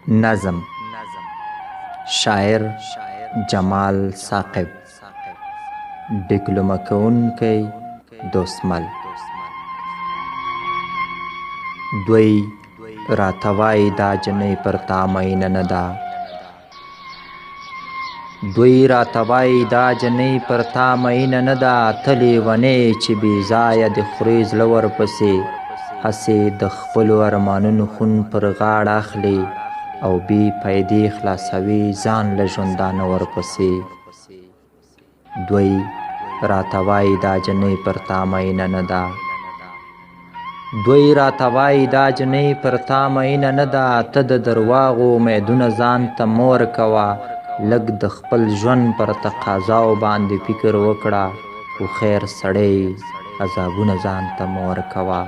نظم شاعر جمال ثاقب ډیپلومه کوونکی دوستمل دوی راته وایي دا جنۍ پر تا مینه نه ده دوی راته وایي دا جنۍ پر تا مینه نه ده ته لیونۍ چې بې ځایه د خورې زړه ورپسې هسې د خپلو ارمانونو خون پر غاړه اخلي او بې پیدې خلاصوي ځان له ژوندانه ورپسې دوی راته وایي دا جنۍ پر تا مینه نه ده دوی راته وایي دا جنۍ پر تا مینه نه ده ته د درواغو امیدونه ځان ته مه ورکوه لږ د خپل ژوند پر تقاضاو باندې فکر وکړه هوښیار سړی عذابونه ځان ته مه ورکوه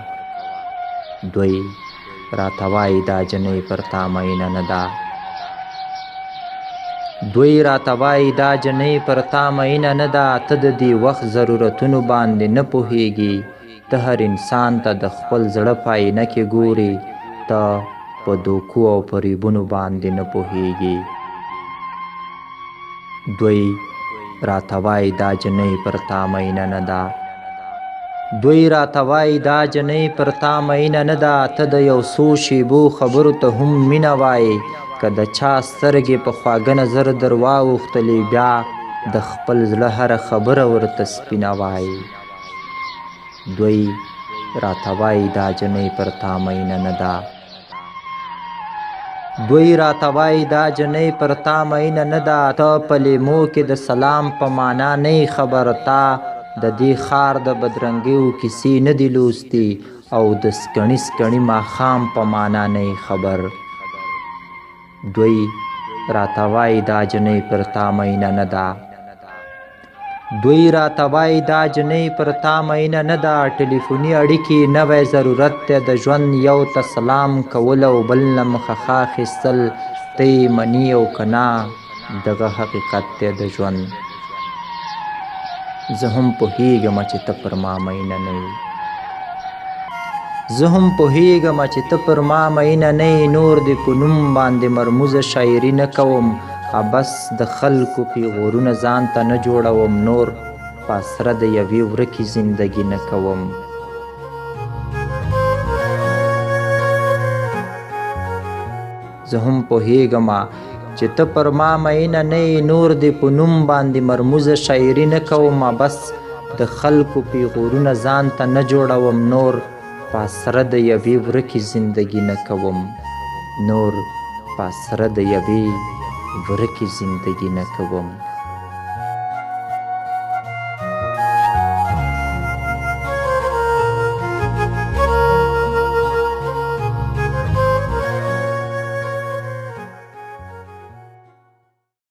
دوی راته وایي دا جنۍ پر تا مینه نه ده دوی راته وایي دا جنۍ پر تا مینه نه ده ته د دې وخت ضرورتونو باندې نه پوهیږي ته هر انسان ته د خپل زړه په آینه کې ګوري ته په دوکو او فریبونو باندې نه پوهیږي دوی راته وایي دا جنۍ پر تا مینه نه ده دوی راته وایي دا جنۍ پر تا مینه نه ده ته د یو څو شیبو خبرو ته هم مینه وایي که د چا سترګې په خواږه نظر در واوښتلې بیا د خپل زړه هره خبره ورته سپینه وایي دوی راته وایي دا جنۍ پر تا مینه نه ده دوی راته وایي دا جنۍ پر تا مینه نه ده ته په لیمو کې د سلام په معنا نه خبر تا د دې ښار د بدرنګیو کیسې نه دي لوستي او د سکڼي سکڼي ماښام په معنا نه خبر دوی راته وایي دا جنۍ پر تا مینه نه ده دوی راته وایي دا جنۍ پر تا مینه نه ده ټلیفوني اړیکې نوی ضرورت دی د ژوند یو ته سلام کول او بل نه مخه اخیستل ته یې مني او که نه دغه حقیقت دی د ژوند زه هم پوهیږم چې ته پر ما مینه نه یې زه هم پوهیږم چې ته پر ما مینه نه یې نور دې په نوم باندې مرموزه شاعري نه کوم بس د خلکو پیغورونه ځان ته نه جوړوم نور په اسره د یوې ورکې زندګي نه کوم زه هم پوهیږم چې ته پر ما مینه نه یې نور دې په نوم باندې مرموزه شاعري نه کوم بس د خلکو پیغورونه ځان ته نه جوړوم نور په اسره د یوې ورکې زندګي نه کوم نور په اسره د یوې ورکې زندگی نه کوم